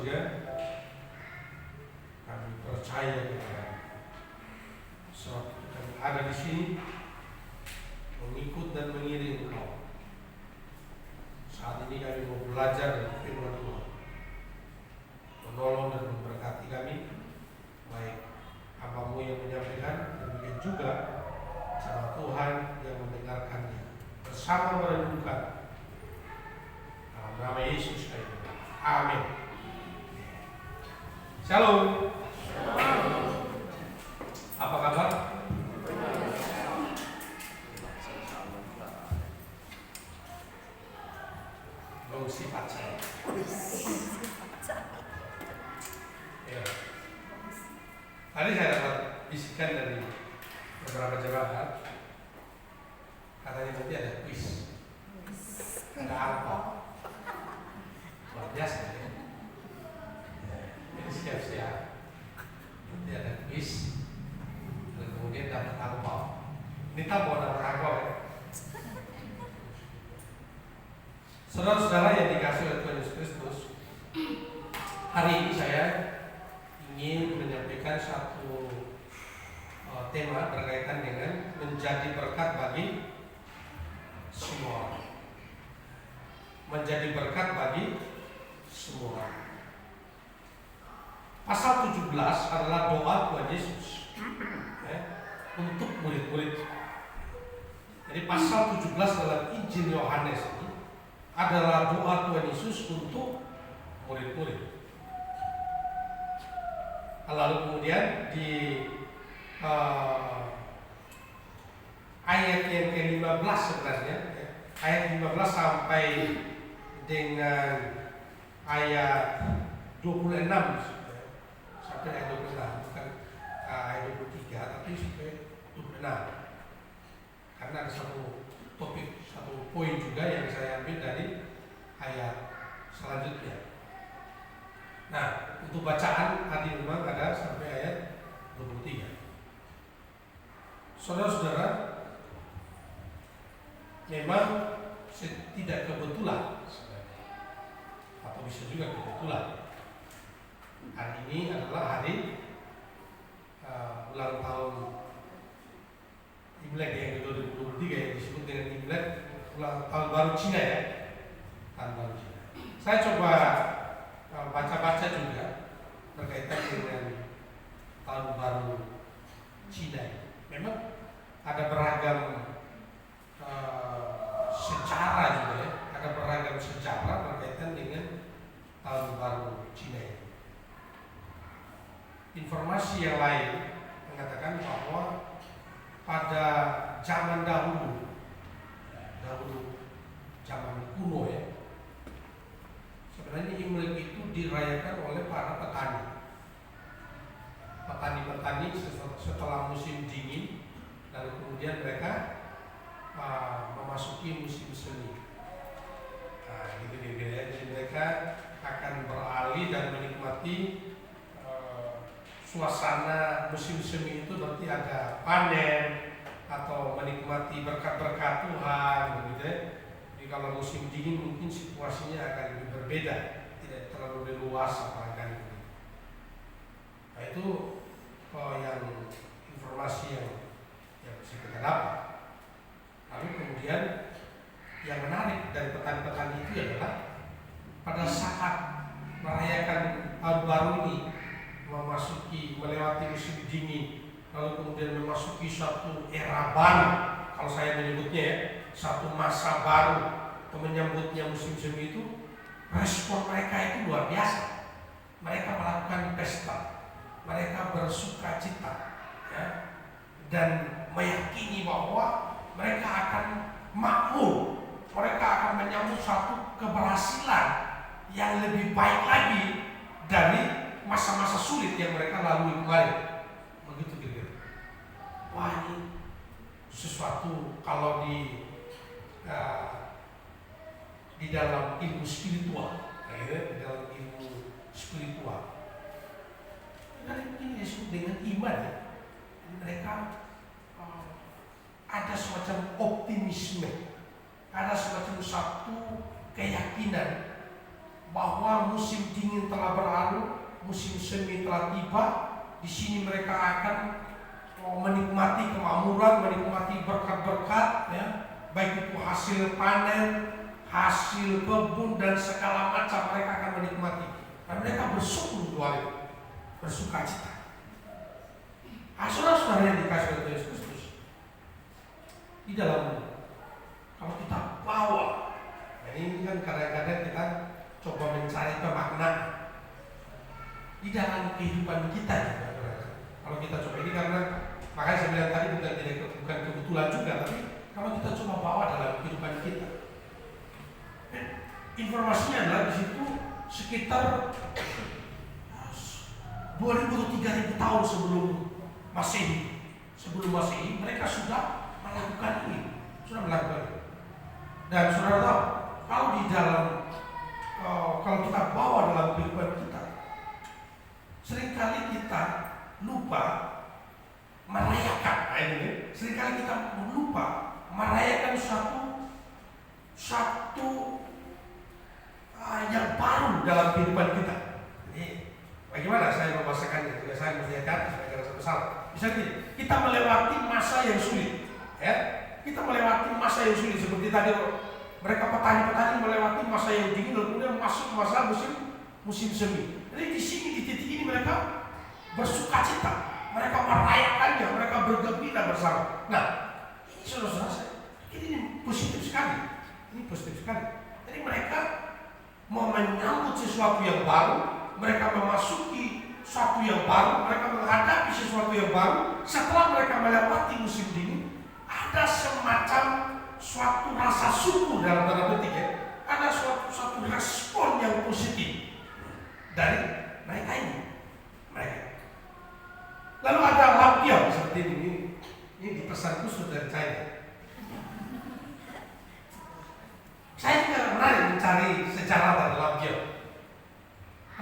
juga kami percaya kepada sebab kami ada di sini mengikut dan mengiring Engkau. Saat ini kami mau belajar dari firman Tuhan, menolong dan memberkati kami, baik hamba-Mu yang menyampaikan, demikian juga jemaat Tuhan yang mendengarkannya, bersama merenungkan. Dalam nama Yesus kami berdoa. Amin. Shalom. Apa kabar? Sifat saya. Ya. Tadi saya dapat bisikan dari beberapa jemaat, katanya nanti ada kuis, ada apa? Luar biasa ya. Jadi siap-siap. Nanti ada kuis, dan kemudian dapat angpau. Ini tak mau dapat angpau ya. Saudara-saudara yang dikasih oleh Tuhan Yesus Kristus, hari ini saya ingin menyampaikan satu tema berkaitan dengan menjadi berkat bagi semua. Menjadi berkat bagi semua. Pasal 17 adalah doa Tuhan Yesus untuk murid-murid. Jadi pasal 17 dalam Injil Yohanes ini adalah doa Tuhan Yesus untuk murid-murid. Lalu kemudian di ayat yang ke-15 sebenarnya, ayat 15 sampai dengan ayat 26 sampai ayat 26, bukan ayat 23 tapi sampai 26. Karena ada satu topik, satu poin juga yang saya ambil dari ayat selanjutnya. Nah, untuk bacaan tadi memang ada sampai ayat 23. Saudara-saudara, memang tidak kebetulan, atau bisa juga kebetulan, hari ini adalah hari ulang tahun Imlek yang ke-2023 yang disebut dengan Imlek, ulang tahun baru Cina ya, tahun baru Cina. Saya coba baca-baca juga berkaitan dengan tahun baru Cina. Memang ada beragam secara juga ya, ada beragam secara berkaitan dengan tahun baru Cina ini. Informasi yang lain mengatakan bahwa pada zaman dahulu zaman kuno ya, sebenarnya Imlek itu dirayakan oleh para petani setelah musim dingin, lalu kemudian mereka memasuki musim semi. Gitu ya. Jadi mereka akan beralih dan menikmati suasana musim semi. Itu berarti ada panen atau menikmati berkat-berkat Tuhan, begitu ya. Jadi kalau musim dingin mungkin situasinya akan lebih berbeda, tidak terlalu leluasa barangkali. Nah itu yang informasi yang bisa kita dapat. Lalu kemudian yang menarik dari petani-petani itu adalah pada saat merayakan tahun baru ini, melewati musim dingin, lalu kemudian memasuki suatu era baru, kalau saya menyebutnya ya, satu masa baru menyambutnya musim semi itu, respon mereka itu luar biasa. Mereka melakukan pesta, mereka bersuka cita ya, dan meyakini bahwa mereka akan makmur, mereka akan menyambut satu keberhasilan yang lebih baik lagi dari masa-masa sulit yang mereka lalui kemarin. Begitu kira-kira. Wah, ini sesuatu kalau di dalam ilmu spiritual, di dalam ilmu spiritual, ini disebut dengan iman ya. Mereka ada semacam optimisme, ada semacam satu keyakinan bahwa musim dingin telah berlalu, musim semi telah tiba. Di sini mereka akan menikmati kemakmuran, menikmati berkat-berkat, ya, baik itu hasil panen, hasil kebun dan segala macam mereka akan menikmati. Dan mereka bersyukur doa itu, bersuka cita. Saudara-saudara yang dikasih oleh Yesus Kristus, di dalam kalau kita bawa, ini kan kadang-kadang kita coba mencari pemaknaan di dalam kehidupan kita juga. Kalau kita coba ini, karena makanya saya bilang tadi bukan kebetulan juga, tapi kalau kita coba bawa dalam kehidupan kita, informasinya adalah di situ sekitar 2000 atau 3000 tahun sebelum Masehi, mereka sudah melakukan ini, Dan saudara tahu, kalau di dalam kalau kita bawa dalam kehidupan kita, seringkali kita lupa merayakan, seringkali kita lupa merayakan satu yang baru dalam kehidupan kita. Ini bagaimana saya membahasakannya? Jika saya mesti hati sebagai rasa besar. Misalnya kita melewati masa yang sulit, ya. Kita melewati masa yang sulit seperti tadi mereka petani-petani melewati masa yang dingin, kemudian masuk masa musim semi. Jadi di sini, di titik ini mereka bersuka cita, mereka merayakannya, mereka bergembira bersama. Nah, ini saudara-saudara saya, ini positif sekali. Jadi mereka mau menyambut sesuatu yang baru, mereka memasuki sesuatu yang baru, mereka menghadapi sesuatu yang baru. Setelah mereka melewati musim dingin, ada semacam suatu rasa syukur dalam tanda petik, ya. Ada suatu respon yang positif dari mereka ini. Lalu ada lampion seperti ini dipesan khusus dari saya. Saya juga menarik mencari sejarah dari lampion.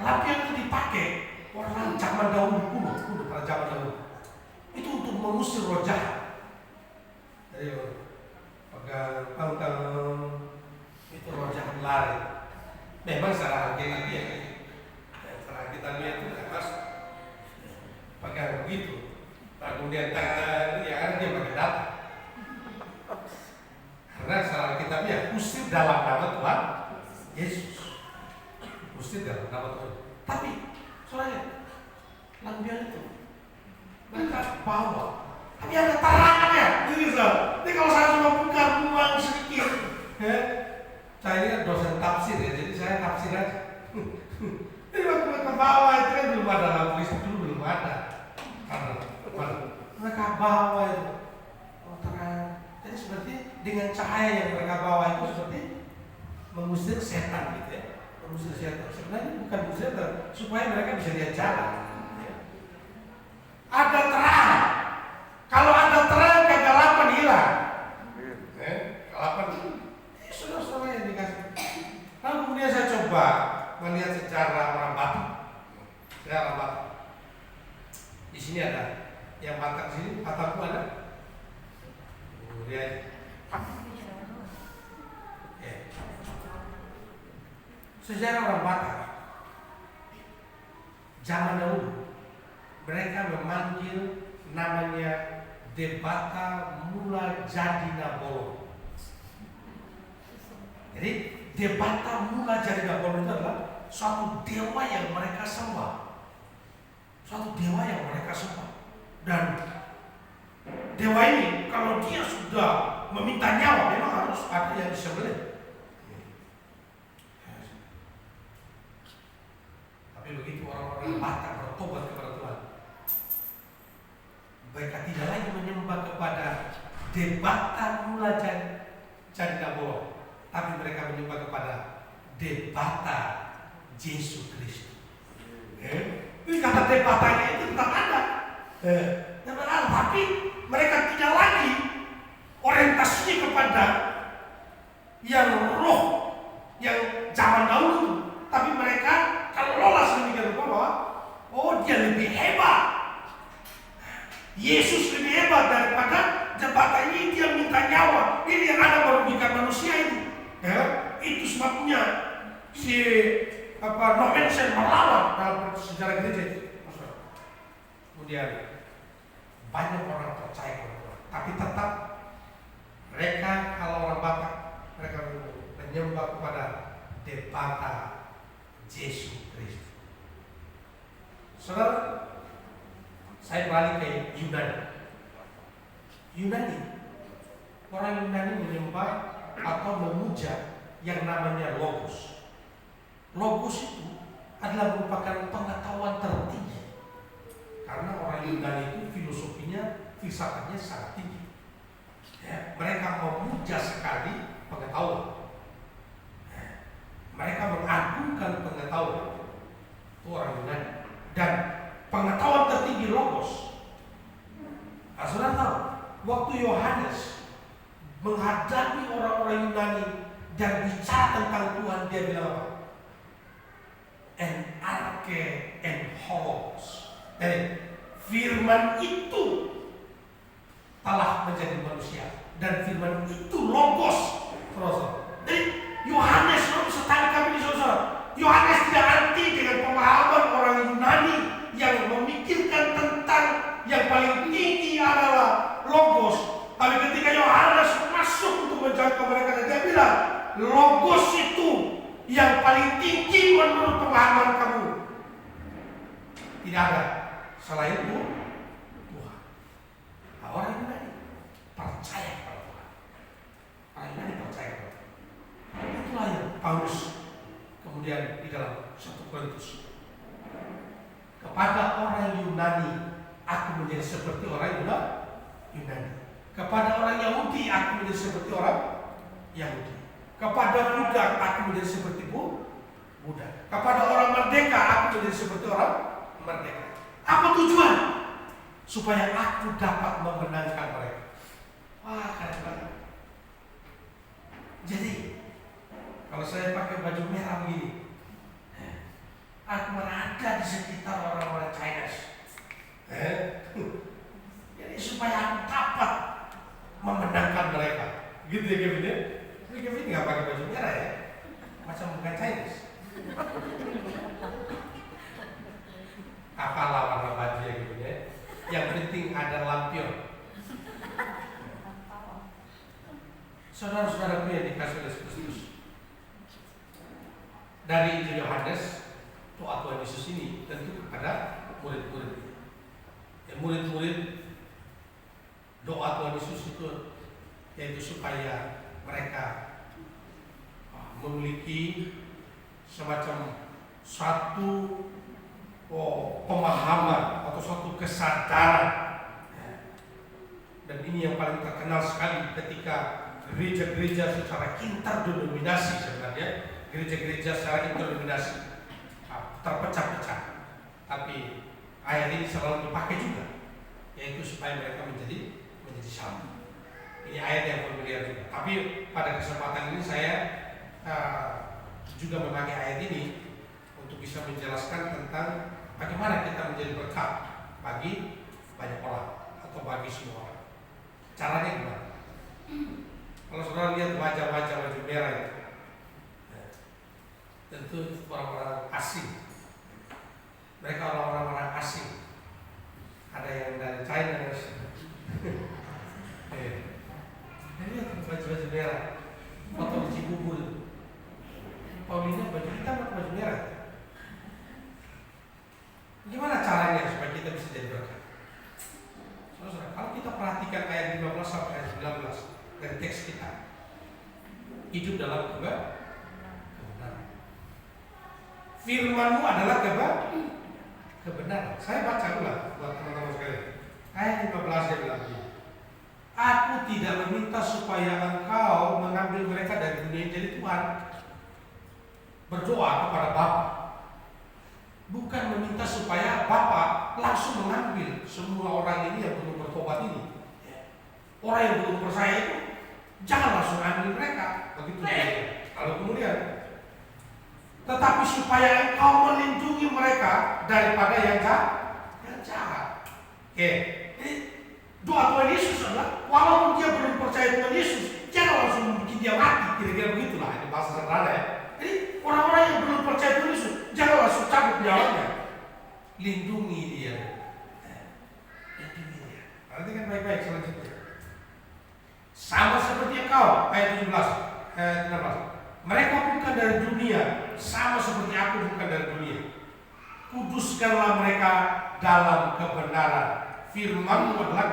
Lampion itu dipakai orang zaman dahulu kuno pada zaman dahulu. Itu untuk mengusir roh jahat. Jadi pegang itu roh jahat lari. Memang secara harfiah setelah kita lihat itu mas pegang begitu, kemudian tangan ya kan dia pakai data. Karena secara kitabnya usir dalam nama Tuhan Yesus, usir dalam nama Tuhan. Tapi soalnya lampion itu mereka bawa, tapi ada tarangannya. Ini kalau saya cuma buka ruang sedikit, saya ini kan dosen tafsir, ya, jadi saya tafsir aja. Jadi waktu mereka bawa itu kan belum ada lampu listrik, dulu belum ada. Karena mereka bawa itu terang. Jadi seperti dengan cahaya yang mereka bawa itu seperti mengusir setan gitu, ya. Mengusir setan. Sebenarnya bukan mengusir setan, supaya mereka bisa lihat jalan. Ya. Ada terang. Kalau ada terang, kegelapan hilang. Kegelapan itu saudara-saudara yang dikasih. Lalu kemudian saya coba melihat sejarah orang Batu. Sejarah Batu. Di sini ada yang Batak sini, Batakku ada. Kemudian sejarah orang Batak zaman dahulu mereka memanggil namanya Debata Mula Jadina Bolong. Jadi Debata Mula Jadina Bolong itu adalah suatu dewa yang mereka sembah, dan dewa ini kalau dia sudah meminta nyawa memang harus ada yang disembelih. Tapi begitu orang-orang Batak bertobat kepada Tuhan, mereka tidak lagi menyembah kepada Debata Mula Jadina Bolong, tapi mereka menyembah kepada Debata Yesus Kristus. Ini kata debatanya itu tetap ada. Tapi mereka tidak lagi orientasinya kepada yang roh yang zaman dahulu, tapi mereka kalau lolos sedemikian rupa bahwa dia lebih hebat, Yesus lebih hebat daripada jembatan ini, dia minta nyawa, ini yang ada merugikan manusia ini. Itu sebabnya si nomensen melawan dalam sejarah gereja itu. Kemudian banyak orang percaya kepada Tuhan, tapi tetap mereka kalau orang Batak mereka menyembah kepada Debata Yesus Kristus. Saudara, saya balik ke Yunani. Orang Yunani menyembah atau memuja yang namanya Logos. Logos itu adalah merupakan pengetahuan tertinggi. Karena orang Yunani itu filosofinya, filsafatnya sangat tinggi. Ya, mereka memuja sekali pengetahuan. Ya, mereka mengagungkan pengetahuan. Itu orang Yunani. Dan pengetahuan tertinggi Logos. Nah, saudara tahu, waktu Yohanes menghadapi orang-orang Yunani dan bicara tentang Tuhan, dia bilang apa? En arche en holos. Firman itu telah menjadi manusia dan firman itu Logos. Jadi Yohanes, saudara bisa tangkap ini saudara. Yohanes tidak anti dengan pemahaman orang Yunani yang memikirkan tentang yang paling tinggi adalah Logos. Tapi ketika Yohanes masuk untuk menjangkau mereka, dia bilang Logos itu yang paling tinggi menurut pemahaman kamu. Tidak ada selain itu Tuhan. Nah, orang Yunani percaya kepada Tuhan. Orang Yunani percaya kepada Tuhan. Itulah yang Paulus kemudian di dalam 1 Korintus, kepada orang Yunani aku menjadi seperti orang Yunani. Kepada orang Yahudi aku menjadi seperti orang Yahudi. Kepada budak aku menjadi seperti budak. Kepada orang merdeka aku menjadi seperti orang merdeka. Apa tujuan? Supaya aku dapat memenangkan mereka. Wah, keren banget. Jadi kalau saya pakai baju merah begini, aku berada di sekitar orang-orang Chinese. Jadi supaya aku dapat memenangkan mereka. Gitu ya Kevin ya? Tapi Kevin nggak pakai baju merah ya? Macam bukan Chinese. Apalah warna baju ya Kevin ya? Yang penting ada lampion. Saudara-saudaraku yang dikasih oleh Kristus, dari Injil Yohanes, doa Tuhan Yesus ini tentu kepada murid-murid. Ya, murid-murid, doa Tuhan Yesus itu yaitu supaya mereka memiliki semacam satu pemahaman atau suatu kesadaran. Dan ini yang paling terkenal sekali ketika gereja-gereja secara interdenominasi, sebenarnya gereja-gereja secara interdenominasi terpecah-pecah, tapi ayat ini selalu dipakai juga, yaitu supaya mereka menjadi satu. Ini ayat yang familiar juga. Tapi pada kesempatan ini saya juga memakai ayat ini untuk bisa menjelaskan tentang bagaimana kita menjadi berkat bagi banyak orang atau bagi semua orang. Caranya gimana? Kalau saudara lihat wajah-wajah baju merah itu, tentu orang-orang asing. Mereka orang-orang asing. Ada yang dari China. Lihat baju-baju merah. Foto di Cibubur. Paulina baju hitam atau baju merah? Gimana caranya supaya kita bisa jadi berkat? Saudara, kalau kita perhatikan ayat 15 sampai ayat 19 dari teks kita, hidup dalam kebenaran. Firman-Mu adalah kebenaran. Saya baca ulang buat teman-teman sekalian. Ayat 15 dia bilang begini, aku tidak meminta supaya engkau mengambil mereka dari dunia jadi Tuhan. Berdoa kepada Bapa, bukan meminta supaya Bapa langsung mengambil semua orang ini yang belum bertobat ini. Orang yang belum percaya itu jangan langsung ambil mereka, begitu saja. Kalau kemudian, tetapi supaya engkau melindungi mereka daripada yang jahat. Oke, jadi doa Tuhan Yesus adalah walaupun dia belum percaya Tuhan Yesus, jangan langsung bikin dia mati. Kira-kira begitulah, ini bahasa sederhana ya. Jadi orang-orang yang belum percaya Tuhan Yesus, jangan langsung cabut nyawanya. Lindungi dia. Lindungi dia. Perhatikan baik-baik selanjutnya. Sama seperti engkau, ayat 17, ayat 16. Mereka bukan dari dunia, sama seperti aku bukan dari dunia. Kuduskanlah mereka dalam kebenaran. Firman-Mu adalah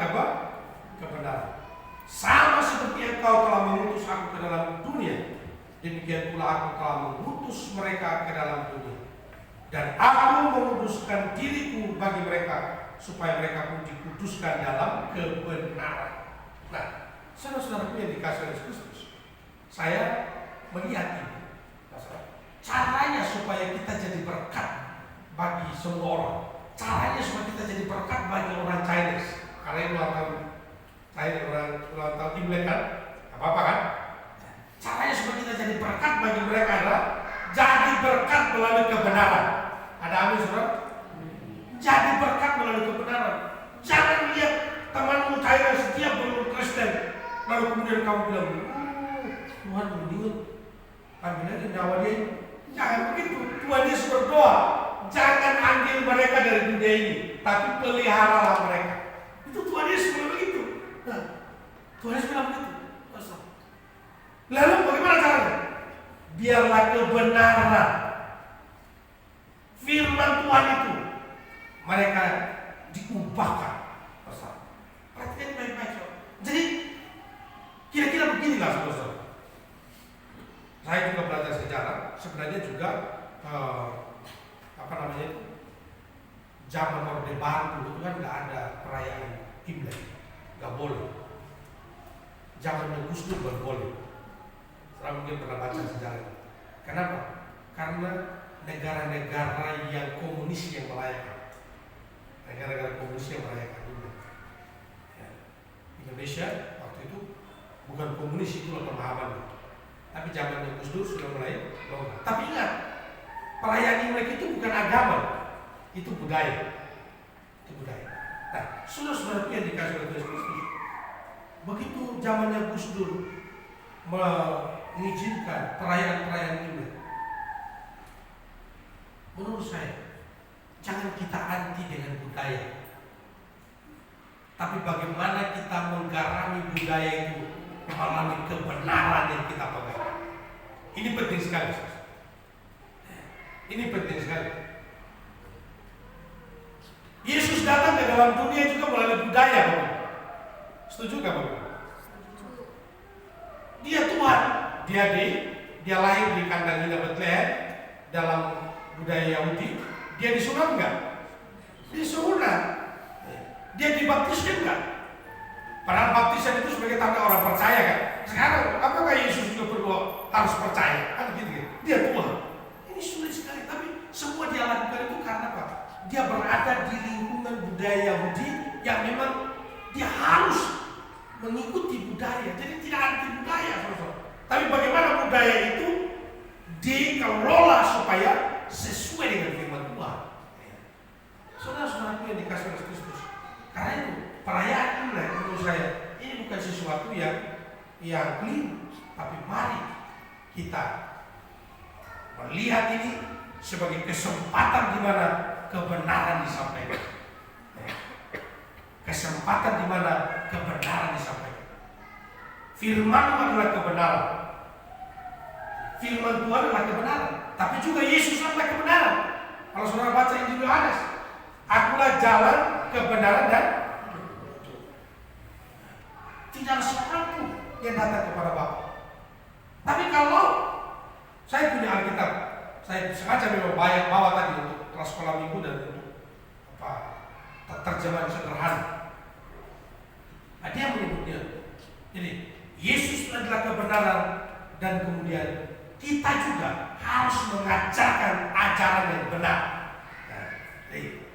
kebenaran. Sama seperti engkau telah mengutus aku ke dalam dunia, demikian pula aku telah mengutus mereka ke dalam dunia. Dan aku menguduskan diriku bagi mereka, supaya mereka pun dikuduskan dalam kebenaran. Nah, saudara-saudaraku yang dikasihi oleh Kristus, saya melihat ini caranya supaya kita jadi berkat bagi semua orang. Caranya supaya kita jadi berkat bagi orang Chinese. Karena ini ulang tahun Chinese, ulang tahun Imlek kan, apa-apa kan? Caranya supaya kita jadi berkat bagi mereka adalah jadi berkat melalui kebenaran. Ada amin, saudara? Jadi berkat melalui kebenaran. Jangan lihat temanmu Chinese setiap belum Kristen, lalu kemudian kamu bilang, Tuhan mendingan ambil aja nyawa dia. Jangan begitu. Tuhan Yesus berdoa, jangan ambil mereka dari dunia ini, tapi peliharalah mereka. Itu Tuhan Yesus bilang begitu. Nah, Tuhan Yesus bilang begitu. Lalu bagaimana caranya? Biarlah kebenaran firman Tuhan itu mereka diubahkan. Perhatikan baik-baik. Jadi kira-kira beginilah saudara. Saya juga belajar sejarah. Sebenarnya juga zaman Orde Baru itu kan nggak ada perayaan Imlek, nggak boleh. Zamannya Gus Dur baru boleh. Saya mungkin pernah baca sejarah. Kenapa? Karena negara-negara yang komunis yang merayakan, negara-negara komunis yang merayakan Imlek. Ya. Indonesia waktu itu bukan komunis, itulah pemahamannya. Tapi zamannya Gus Dur sudah mulai longgar. Tapi ingat, perayaan Imlek itu bukan agama, itu budaya. Itu budaya. Nah, saudara-saudara yang dikasih oleh Kristus, begitu zamannya Gus Dur mengizinkan perayaan-perayaan Imlek, menurut saya jangan kita anti dengan budaya, tapi bagaimana kita menggarami budaya itu melalui kebenaran yang kita pegang. Ini penting sekali. Ini penting sekali. Yesus datang ke dalam dunia juga melalui budaya, Bapak. Setuju gak, Bapak? Dia Tuhan. Dia lahir di kandang Indah Betlehem dalam budaya Yahudi. Dia disunat enggak? Disunat. Dia dibaptis enggak? Padahal baptisan itu sebagai tanda orang percaya kan. Sekarang apakah Yesus juga perlu harus percaya? Kan gitu kan. Dia Tuhan. Ini sulit sekali, tapi semua dia lakukan itu karena apa? Dia berada di lingkungan budaya Yahudi yang memang dia harus mengikuti budaya. Jadi tidak anti budaya, saudara. Tapi bagaimana budaya itu dikelola supaya sesuai dengan firman Tuhan. Saudara-saudaraku yang dikasih oleh Kristus. Karena itu perayaan Imlek menurut saya ini bukan sesuatu yang keliru, tapi mari kita melihat ini sebagai kesempatan di mana kebenaran disampaikan. Kesempatan di mana kebenaran disampaikan. Firman adalah kebenaran. Firman Tuhan adalah kebenaran, tapi juga Yesus adalah kebenaran. Kalau saudara baca Injil Yohanes, akulah jalan, kebenaran dan tidak ada seorang pun yang datang kepada Bapa. Tapi kalau saya punya Alkitab, saya sengaja memang bawa tadi untuk kelas sekolah minggu dan untuk terjemahan sederhana. Nah, dia menyebutnya. Jadi Yesus adalah kebenaran dan kemudian kita juga harus mengajarkan ajaran yang benar. Nah,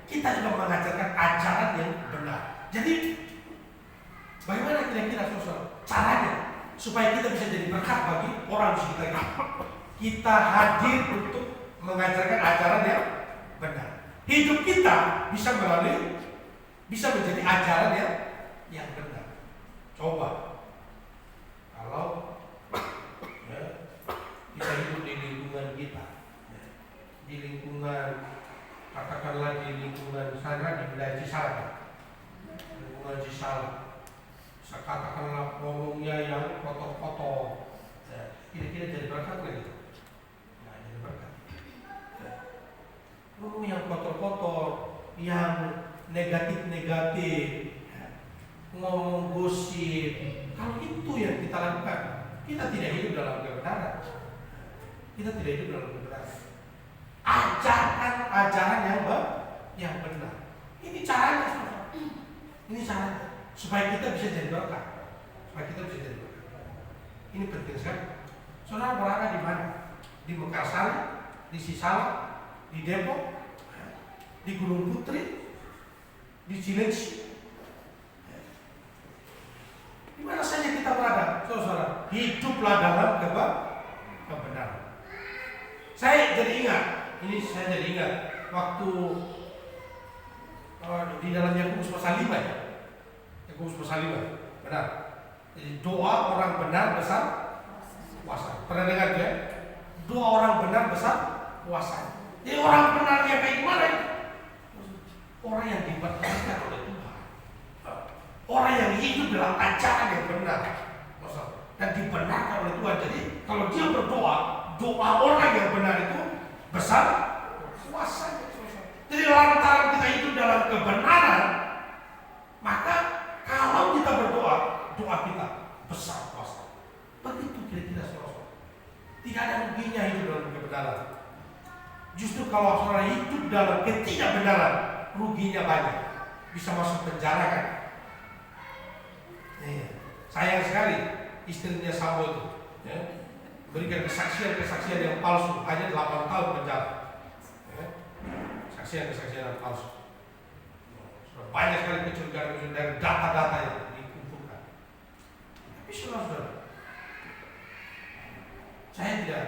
kita juga mengajarkan ajaran yang benar. Jadi bagaimana kira-kira saudara caranya supaya kita bisa jadi berkat bagi orang di sekitar kita? Kita hadir untuk mengajarkan ajaran yang benar. Hidup kita bisa menjadi ajaran yang benar. Coba kalau kita hidup di lingkungan kita, di lingkungan, katakanlah di lingkungan sana di wilayah Cisalak, lingkungan Cisalak, saya katakanlah ngomongnya yang kotor-kotor, ya, kira-kira jadi berkat nggak gitu? Nah, jadi berkat. Ya. Ngomong yang kotor-kotor, yang negatif-negatif, ya. Ngomong gosip, kalau itu yang kita lakukan, kita tidak hidup dalam kebenaran. Kita tidak hidup dalam kebenaran. Ajaran yang benar. Ini caranya, saudara. Ini caranya supaya kita bisa jadi berkat. Supaya kita bisa jadi berkat. Ini penting sekali. Saudara berada di mana? Di Mekarsari, di Cisalak, di Depok, di Gunung Putri, di Cilengsi. Di mana saja kita berada, saudara, hiduplah dalam kebenaran. Saya jadi ingat waktu di dalam Yakobus pasal 5 ya. Yakobus pasal 5. Benar. Jadi doa orang benar besar kuasa. Pernah dengar ya? Doa orang benar besar kuasa. Jadi orang benar yang kayak gimana? Orang yang dipercayakan oleh Tuhan. Orang yang hidup dalam ajaran yang benar. Dan dibenarkan oleh Tuhan. Jadi kalau dia berdoa, doa orang yang benar itu besar kuasa. Jadi lantaran kita hidup dalam kebenaran, maka kalau kita berdoa, doa kita besar kuasa. Begitu kira-kira saudara. Tidak ada ruginya hidup dalam kebenaran. Justru kalau saudara hidup dalam ketidakbenaran, ruginya banyak. Bisa masuk penjara kan? Sayang sekali istrinya Sambo itu. Ya. Berikan kesaksian yang palsu hanya 8 tahun penjara. Ya. Kesaksian yang palsu. Sudah banyak sekali kecurigaan dari data-data yang dikumpulkan. Tapi saudara, saya tidak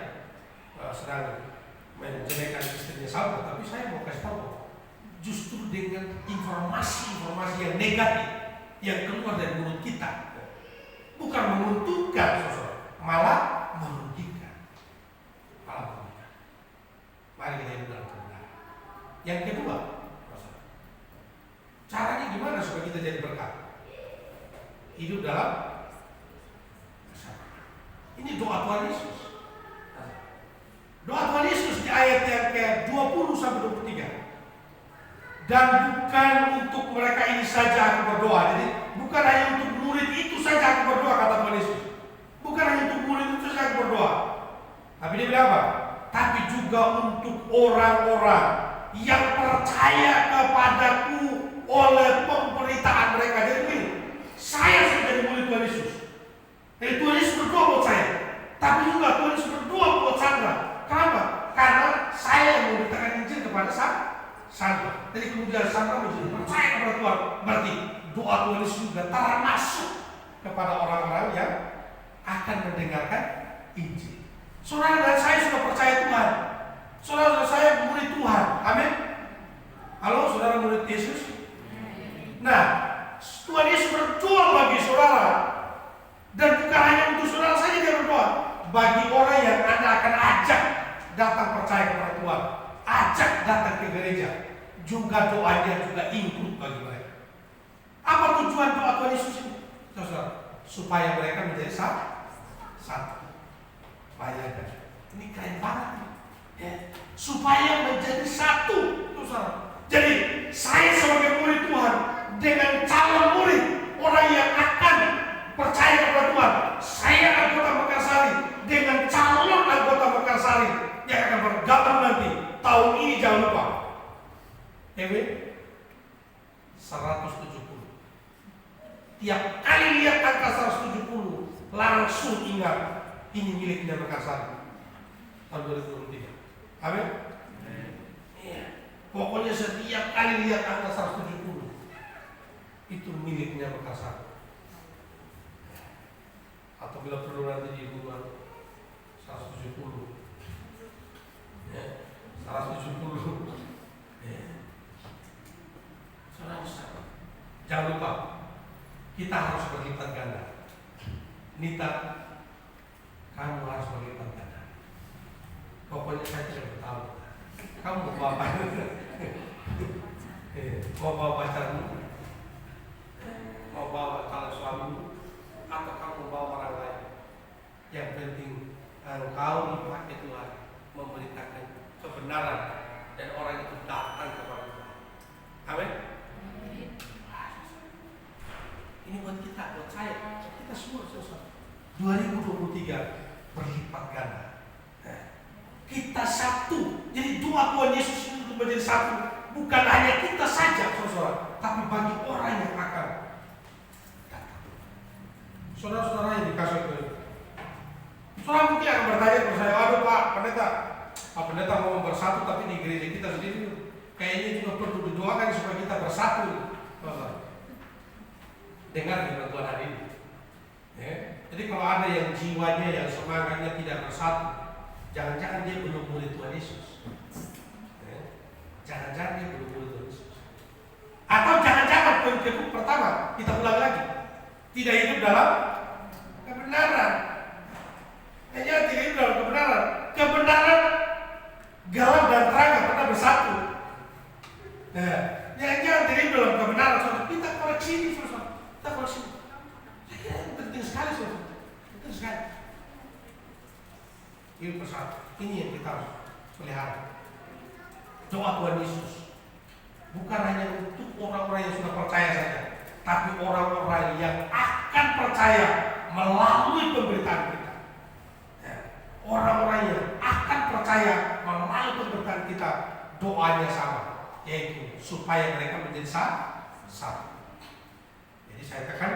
sedang menjelekan istrinya Sambo, tapi saya mau kasih tahu justru dengan informasi yang negatif yang keluar dari mulut kita bukan menguntungkan saudara, malah merugikan. Mari kita hidup dalam kebenaran. Yang kedua, caranya gimana supaya kita jadi berkat? Hidup dalam kesabaran. Ini doa Tuhan Yesus. Doa Tuhan Yesus di ayat yang ke-20 sampai 23. Dan bukan untuk mereka ini saja aku berdoa. Jadi bukan hanya untuk murid itu saja aku berdoa, kata Tuhan Yesus. Bukan hanya untuk murid itu saja aku berdoa. Tapi dia bilang apa? Tapi juga untuk orang-orang yang percaya kepadaku oleh pemberitaan mereka. Jadi saya sudah jadi murid Tuhan Yesus. Jadi Tuhan Yesus berdoa buat saya. Tapi juga Tuhan Yesus berdoa buat Sandra. Kenapa? Karena saya yang memberitakan Injil kepada Sandra. Jadi kemudian Sandra menjadi percaya kepada Tuhan. Berarti doa Tuhan Yesus juga termasuk kepada orang-orang yang akan mendengarkan Injil. Saudara dan saya sudah percaya Tuhan. Saudara dan saya murid Tuhan. Amin. Halo, saudara murid Yesus. Nah, Tuhan Yesus berdoa bagi saudara. Dan bukan hanya untuk saudara saja dia berdoa. Bagi orang yang Anda akan ajak datang percaya kepada Tuhan, ajak datang ke gereja, juga doanya juga include bagi mereka. Apa tujuan doa Tuhan Yesus ini? Saudara, supaya mereka menjadi satu. Bayangkan, ini keren banget ya. Supaya menjadi satu, saudara. Jadi saya sebagai murid Tuhan dengan calon murid, orang yang akan percaya kepada Tuhan, saya anggota Mekarsari dengan calon anggota Mekarsari yang akan bergabung nanti tahun ini, jangan lupa EW 170. Tiap kali lihat angka 170 langsung ingat ini miliknya Mekarsari tahun 2023. Amin. Pokoknya setiap kali lihat angka 170 itu miliknya Mekarsari. Atau bila perlu nanti dibuat 170 ya, 170 ya. Saudara, jangan lupa kita harus berlipat ganda. Nita, kamu harus berlipat ganda. Pokoknya saya tidak bertahu. bawa mau bawa pacarmu, mau bawa calon suamimu, atau kamu bawa orang lain. Yang penting engkau dipakai Tuhan memberitakan kebenaran dan orang itu datang kepada Tuhan. Amin. Ini buat kita, buat saya, kita semua sesuatu. 2023 berlipat ganda. Kita satu. Jadi doa Tuhan Yesus itu menjadi satu. Bukan hanya kita saja, saudara, tapi bagi orang yang akan datang. Saudara-saudara yang dikasih Tuhan. Saudara mungkin akan bertanya kepada saya, aduh Pak Pendeta mau bersatu, tapi di gereja kita sendiri kayaknya juga perlu didoakan supaya kita bersatu. Dengar firman Tuhan hari ini. Ya. Jadi kalau ada yang jiwanya, yang semangatnya tidak bersatu, jangan-jangan dia belum murid Tuhan Yesus. Ya. Jangan-jangan dia belum murid Tuhan Yesus. Atau jangan-jangan poin pertama, kita ulang lagi, tidak hidup dalam kebenaran. Hanya tidak hidup dalam kebenaran. Kebenaran gelap dan terang pernah bersatu. Nah, jangan-jangan tidak hidup dalam kebenaran. Saudara, kita koreksi ini, saudara. Kita koreksi. Saya kira ini penting sekali, saudara. Penting sekali. Ini bersatu. Ini yang kita harus pelihara. Doa Tuhan Yesus bukan hanya untuk orang-orang yang sudah percaya saja, tapi orang-orang yang akan percaya melalui pemberitaan kita. Orang-orang yang akan percaya melalui pemberitaan kita, doanya sama, yaitu supaya mereka menjadi satu. Jadi saya tekan,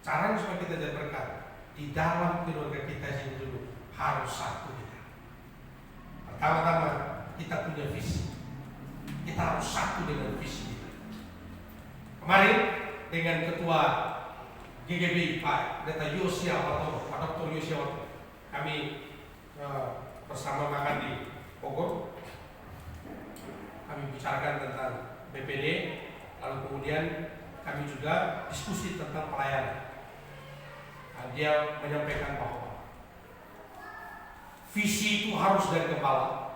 caranya supaya kita jadi berkat di dalam keluarga kita ini dulu harus satu kita. Pertama-tama kita punya visi. Kita harus satu dengan visi kita. Kemarin dengan ketua GGB Pak Pendeta Yosia Watoro, Pak Dr. Yosia Watoro, kami bersama makan di Bogor. Kami bicarakan tentang BPD, lalu kemudian kami juga diskusi tentang pelayanan. Dia menyampaikan bahwa visi itu harus dari kepala.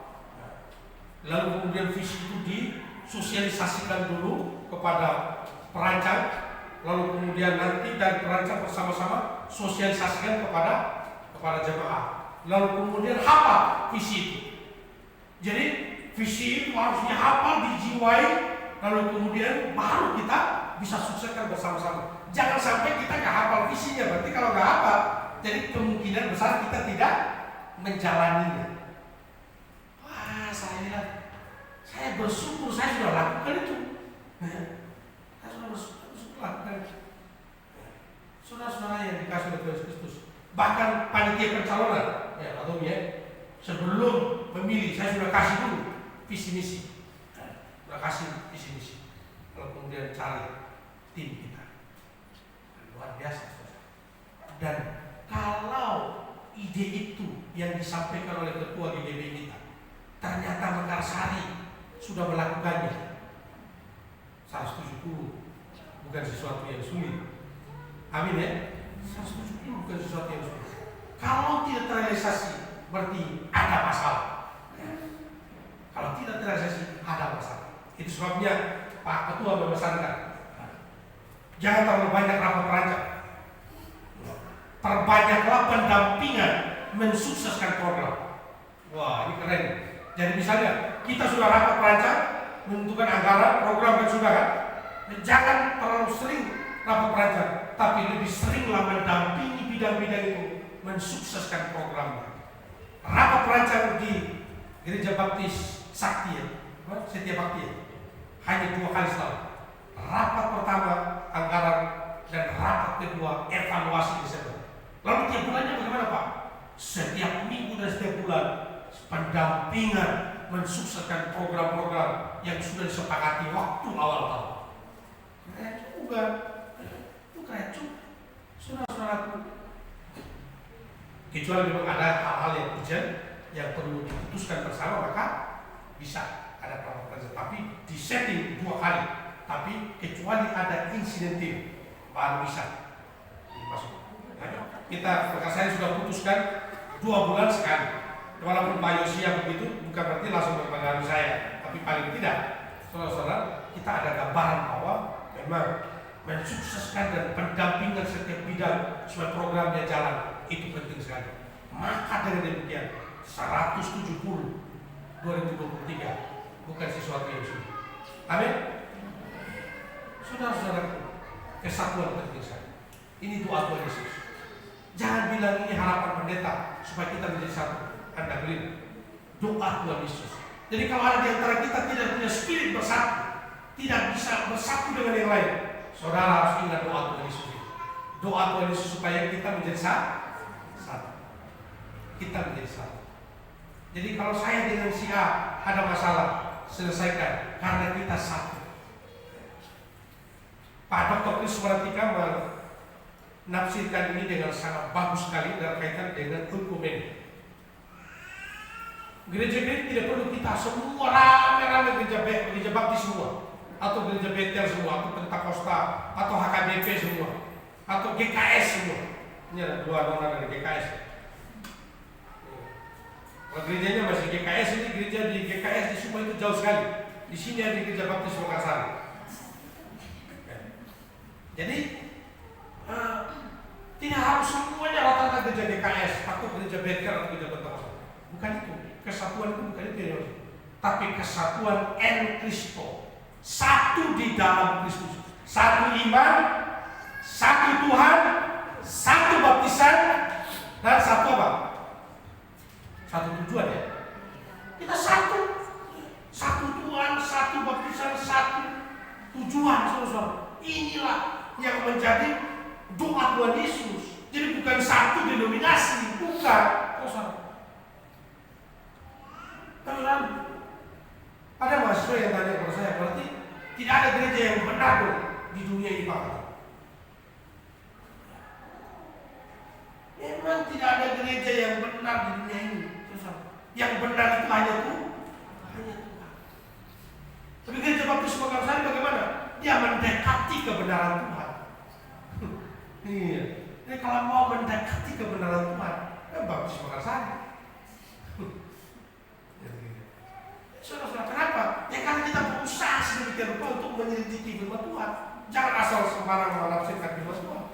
Lalu kemudian visi itu disosialisasikan dulu kepada perancang, lalu kemudian nanti dari perancang bersama-sama sosialisasikan kepada jemaah. Lalu kemudian hafal visi itu. Jadi visi itu harus dihafal, dijiwai, lalu kemudian baru kita bisa sukseskan bersama-sama. Jangan sampai kita nggak hafal visinya. Berarti kalau nggak hafal, jadi kemungkinan besar kita tidak menjalaninya. Wah, saya bersyukur saya sudah lakukan itu. Saya sudah bersyukur lakukan itu. Saudara-saudara yang dikasih oleh Tuhan Kristus, bahkan panitia pencalonan, atau sebelum memilih saya sudah kasih dulu visi misi, sudah kasih visi misi. Kalau kemudian cari tim kita, luar biasa. Dan kalau ide itu yang disampaikan oleh ketua GGB kita ternyata Mekarsari sudah melakukannya, 170 bukan sesuatu yang sulit. Amin ya. 170 bukan sesuatu yang sulit. Kalau tidak terrealisasi berarti ada masalah. Kalau tidak terrealisasi ada masalah. Itu sebabnya Pak Ketua memesankan jangan terlalu banyak rapat perancang. Perbanyaklah pendampingan mensukseskan program. Wah, ini keren. Jadi misalnya kita sudah rapat perancang menentukan anggaran program dan sudah kan. Jangan terlalu sering rapat perancang, tapi lebih seringlah mendampingi bidang-bidang itu mensukseskan programnya. Rapat perancang di Gereja Baptis Sakti Setia Bakti hanya 2 kali setahun. Rapat pertama anggaran dan rapat kedua evaluasi Desember. Lalu tiap bulannya bagaimana Pak? Setiap minggu dan setiap bulan pendampingan mensukseskan program-program yang sudah disepakati waktu awal tahun. Keren juga, itu keren juga, saudara-saudaraku. Kecuali memang ada hal-hal yang urgent yang perlu diputuskan bersama, maka bisa ada program, tapi di setting 2 kali. Tapi kecuali ada insidentif baru bisa dimasukkan. Kita, maka saya sudah putuskan 2 bulan sekali. Walaupun Pak Yosia begitu, bukan berarti langsung mempengaruhi saya, tapi paling tidak, saudara-saudara, kita ada gambaran bahwa memang mensukseskan dan pendampingan setiap bidang supaya programnya jalan itu penting sekali. Maka dengan demikian 170 2023 bukan sesuatu yang sulit. Amin. Saudara-saudaraku, kesatuan penting sekali. Ini doa Tuhan Yesus. Jangan bilang ini harapan pendeta supaya kita menjadi satu. Anda keliru. Doa Tuhan Yesus. Jadi kalau ada di antara kita tidak punya spirit bersatu, tidak bisa bersatu dengan yang lain, saudara harus ingat doa Tuhan Yesus. Doa Tuhan Yesus supaya kita menjadi satu. Kita menjadi satu. Jadi kalau saya dengan si A ada masalah, selesaikan karena kita satu. Pak Dr. Kris Maratika menafsirkan ini dengan sangat bagus sekali dalam kaitan dengan ekumenik. Gereja-gereja tidak perlu kita semua rame-rame gereja baptis semua, atau gereja Betel semua, atau Pentakosta, atau HKBP semua, atau GKS semua. Ini ada dua orang dari GKS. Kalau gerejanya masih GKS, ini gereja di GKS di semua itu jauh sekali. Di sini ada gereja baptis Makassar. Jadi tidak harus semuanya rata-rata gereja GKS atau gereja Betel atau gereja Pentakosta. Bukan itu. Kesatuan itu bukan itu ya, tapi kesatuan en Kristo, satu di dalam Kristus, satu iman, satu Tuhan, satu baptisan, dan satu apa? Satu tujuan ya. Kita satu Tuhan, satu baptisan, satu tujuan, saudara. Inilah yang menjadi doa Tuhan Yesus. Jadi bukan satu denominasi, bukan, saudara. Teman-teman, ada mahasiswa yang tanya kepada saya, berarti tidak ada gereja yang benar dong di dunia ini Pak? Memang tidak ada gereja yang benar di dunia ini. Yang benar itu hanya Tuhan. Tapi gereja baptis Makassar bagaimana? Dia mendekati kebenaran Tuhan. Iya. Jadi kalau mau mendekati kebenaran Tuhan, baptis Makassar. Saudara, kenapa? Ya karena kita berusaha sedemikian rupa untuk menyelidiki firman Tuhan. Jangan asal sembarang menafsirkan firman Tuhan.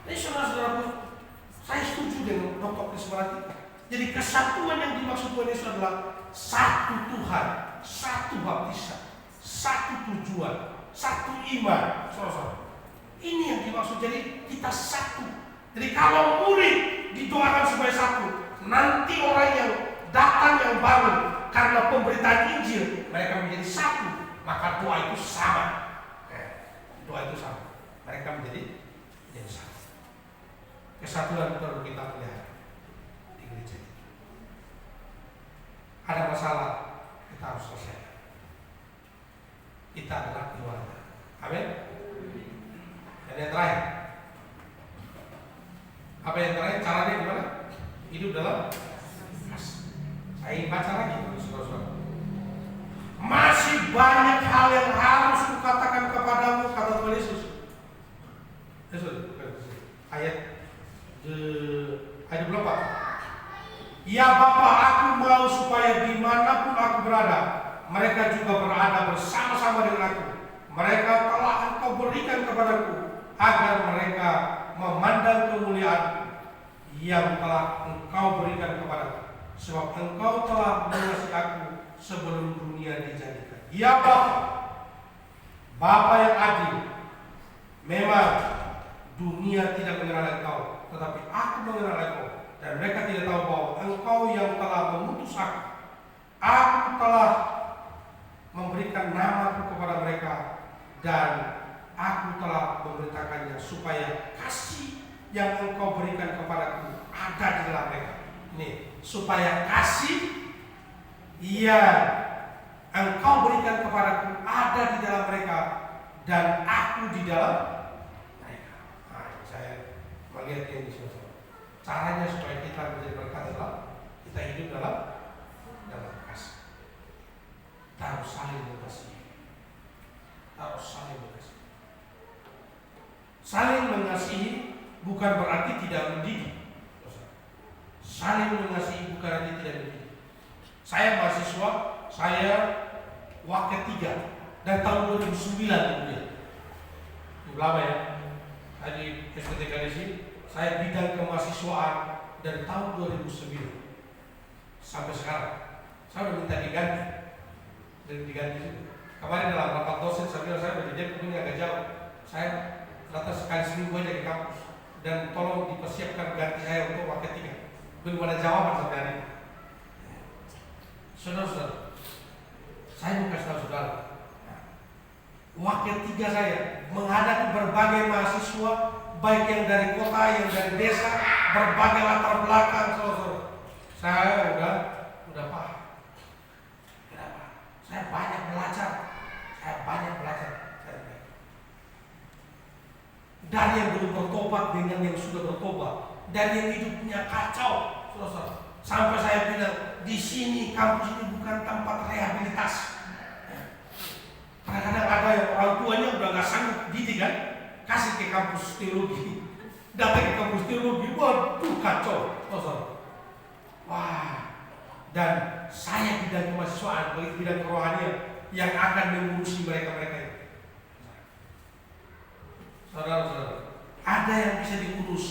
Jadi saudara-saudaraku, saya setuju dengan Dr. Kris Maratika. Jadi kesatuan yang dimaksud Tuhan Yesus adalah satu Tuhan, satu baptisan, satu tujuan, satu iman. Saudara, ini yang dimaksud. Jadi kita satu. Jadi kalau murid didoakan supaya satu, nanti orang yang datang yang baru karena pemberitaan Injil mereka menjadi satu, maka doa itu sama. Doa itu sama. Mereka menjadi satu. Kesatuan perlu kita pelihara di gereja. Ada masalah, kita harus selesaikan. Kita adalah keluarga. Amin. Dan yang terakhir, apa yang terakhir? Caranya gimana? Hidup dalam kasih. Saya ingin baca lagi, saudara-saudara. Masih banyak hal yang harus kukatakan kepadamu, kata Tuhan Yesus. Ayat 24. Ya Bapa, aku mau supaya dimanapun aku berada, mereka juga berada bersama-sama dengan aku. Mereka telah Engkau berikan kepadaku, agar mereka memandang kemuliaan yang telah Engkau berikan kepadaku. Sebab Engkau telah mengasihi aku sebelum dunia dijadikan. Ya Bapa, Bapa yang adil, memang dunia tidak mengenal Engkau, tetapi aku mengenal Engkau, dan mereka tidak tahu bahwa Engkau yang telah mengutus aku. Aku telah memberikan namaku kepada mereka, dan aku telah memberitakannya supaya kasih yang Engkau berikan kepadaku ada di dalam mereka. Ini supaya kasih yang Engkau berikan kepadaku ada di dalam mereka, dan aku di dalam mereka. Nah, saya melihat ini saudara. Caranya supaya kita menjadi berkat adalah kita hidup dalam kasih. Kita harus saling mengasihi. Saling mengasihi bukan berarti tidak mendidik. saling mengasihi bukan arti tidak begitu. Saya mahasiswa, saya wakil 3 dan tahun 2009 kemudian. Lama ya. Tadi SPTK di sini, saya bidang kemahasiswaan dari tahun 2009 sampai sekarang. Saya udah minta diganti dan diganti juga. Kemarin dalam rapat dosen saya bilang saya berjanji ini agak jauh. Saya rata sekali seminggu aja ke kampus dan tolong dipersiapkan ganti saya untuk wakil 3. Belum ada jawaban sampai hari ini. Saudara-saudara, saya mau kasih tahu saudara, wakil 3 saya menghadapi berbagai mahasiswa, baik yang dari kota, yang dari desa, berbagai latar belakang, saudara-saudara. Saya udah paham. Kenapa? Saya banyak belajar. Dari yang belum bertobat dengan yang sudah bertobat, dari yang hidupnya kacau, saudara-saudara. Sampai saya bilang di sini kampus ini bukan tempat rehabilitas. Kadang-kadang ada yang orang tuanya udah nggak sanggup didik kan, kasih ke kampus teologi, datang ke kampus teologi, waduh kacau, saudara. Wah, dan saya bidang kemahasiswaan, bidang kerohanian yang akan mengurusi mereka-mereka itu. Saudara-saudara, ada yang bisa diurus,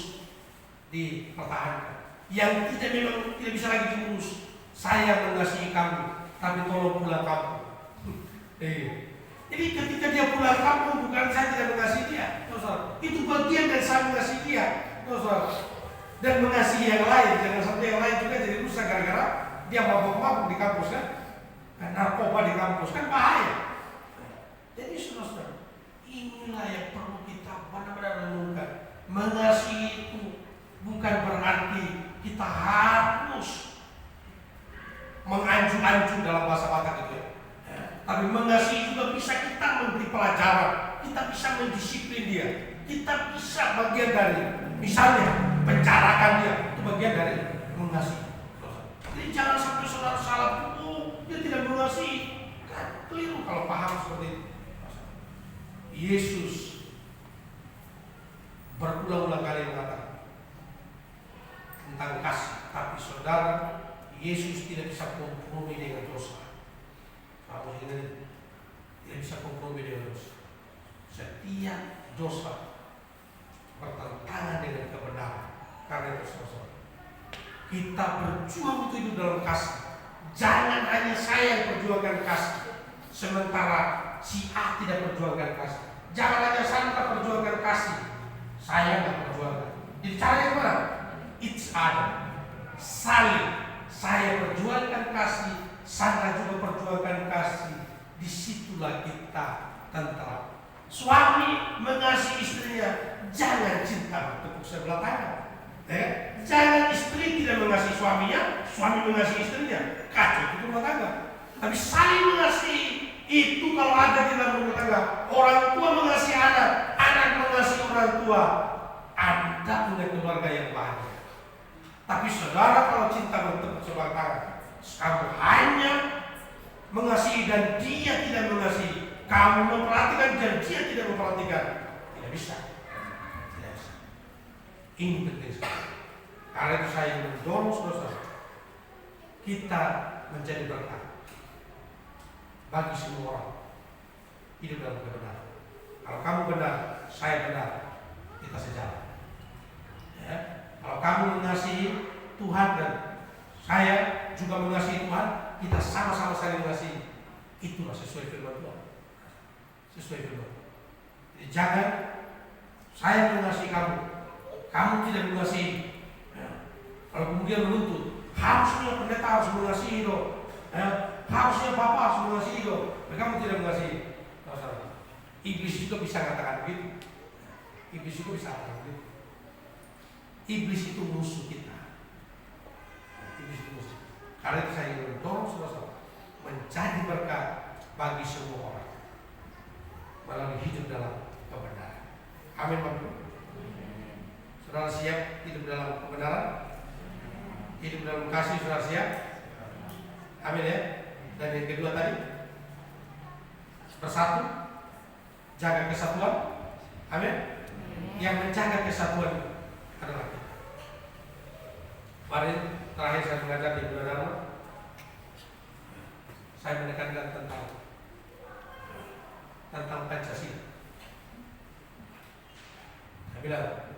dipertahankan, yang memang tidak bisa lagi diurus. Saya mengasihi kamu, tapi tolong pulang kampung. Jadi ketika dia pulang kampung, bukan saya tidak mengasihi dia, saudara. Itu bagian dari saya mengasihi dia, saudara. Dan mengasihi yang lain, jangan sampai yang lain juga jadi rusak gara-gara dia mabuk-mabuk di kampus kan, narkoba di kampus kan bahaya. Jadi saudara, inilah yang perlu kita benar-benar renungkan. Mengasihi itu bukan berarti kita harus menganjur-anjur dalam bahasa Batak itu ya. Tapi mengasihi juga bisa kita memberi pelajaran, kita bisa mendisiplin dia, kita bisa bagian dari, misalnya penjarakan dia, itu bagian dari mengasihi. Jadi jangan sampai saudara salah, dia tidak mengasihi, kan keliru kalau paham seperti itu. Yesus berulang-ulang kali mengatakan tentang kasih, tapi saudara, Yesus tidak bisa kompromi dengan dosa. Kamu ingat, tidak bisa kompromi dengan dosa. Setiap dosa bertentangan dengan kebenaran. Karena itu saudara, kita berjuang untuk hidup dalam kasih. Jangan hanya saya yang perjuangkan kasih, sementara si A tidak perjuangkan kasih. Jangan hanya Sandra perjuangkan kasih, saya nggak perjuangkan. Jadi caranya gimana? Each other, saling. Saya perjuangkan kasih, Sandra juga perjuangkan kasih. Disitulah kita tentram. Suami mengasihi istrinya, jangan cinta bertepuk sebelah tangan. Jangan istri tidak mengasihi suaminya, suami mengasihi istrinya, kacau itu rumah tangga. Tapi saling mengasihi itu kalau ada di dalam rumah tangga. Orang tua mengasihi anak, anak mengasihi orang tua, Anda punya keluarga yang bahagia. Tapi saudara kalau cinta bertepuk sebelah tangan, kamu hanya mengasihi dan dia tidak mengasihi, kamu memperhatikan dan dia tidak memperhatikan, tidak bisa. Ini penting sekali. Karena itu saya mendorong saudara kita menjadi berkat bagi semua orang hidup dalam kebenaran. Kalau kamu benar, saya benar, kita sejalan. Ya. Kalau kamu mengasihi Tuhan dan saya juga mengasihi Tuhan, kita sama-sama saling mengasihi. Itulah sesuai firman Tuhan. Sesuai firman. Jadi jangan saya mengasihi kamu, kamu tidak mengasihi. Ya. Kalau kemudian menuntut, harusnya pendeta harus mengasihi loh. Ya. Harusnya bapak harus mengasihi loh. Kamu tidak mengasihi. Iblis juga bisa katakan begitu. Iblis juga bisa katakan begitu. Iblis itu musuh kita. Iblis itu musuh. Karena itu saya ingin mendorong saudara menjadi berkat bagi semua orang melalui hidup dalam kebenaran. Amin, Bapak. Saudara siap hidup dalam kebenaran? Hidup dalam kasih, saudara siap? Amin ya. Dan yang kedua tadi, bersatu, jaga kesatuan. Amin. Yang menjaga kesatuan adalah kita. Mari terakhir saya mengajar di Gunadarma, saya menekankan tentang Pancasila. Saya bilang,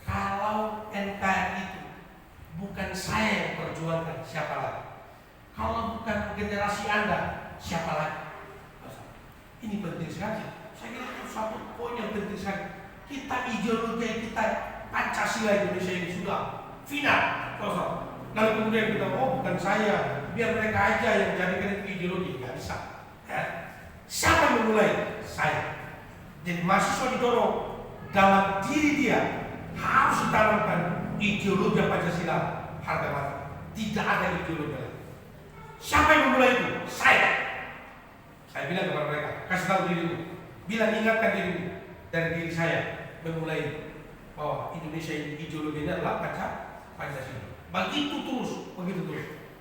kalau NKRI itu bukan saya yang perjuangkan, siapa lagi? Kalau bukan generasi Anda, siapa lagi? Ini penting sekali. Saya kira itu satu poin yang penting sekali. Kita ideologi kita Pancasila Indonesia ini sudah final. Lalu kemudian kita, oh bukan saya, biar mereka aja yang jadikan itu ideologi. Nggak bisa. Ya. Siapa yang memulai? Saya. Jadi mahasiswa didorong dalam diri dia harus ditanamkan ideologi Pancasila harga mati. Tidak ada ideologi lain. Siapa yang memulai itu? Saya. Saya bilang kepada mereka, kasih tahu dirimu, bilang ingatkan dirimu dari diri saya memulai bahwa Indonesia ini ideologinya adalah Pancasila. Begitu terus.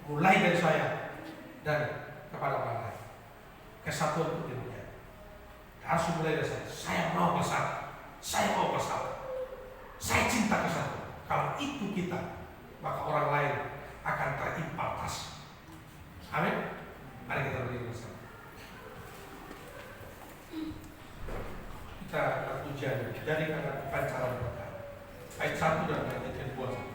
Mulai dari saya dan kepada orang lain. Kesatuan itu dimulai. Harus mulai dari saya. Saya mau bersatu. Saya cinta kesatuan. Kalau itu kita, maka orang lain akan terimpartasi. Amin. Mari kita berdiri bersama. Kita akan ujian. Jadi karena pancaran berkah. Ayat 1 dan ayat 2.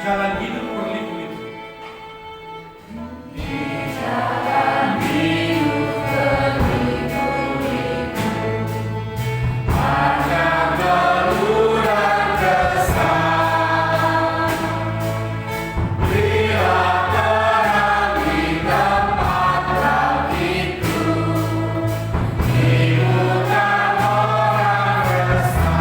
Jalan hidup berliku-liku. Di jalan hidup berliku-liku, hanya berulang kesal. Bila terang di tempat itu, hiburan orang resah.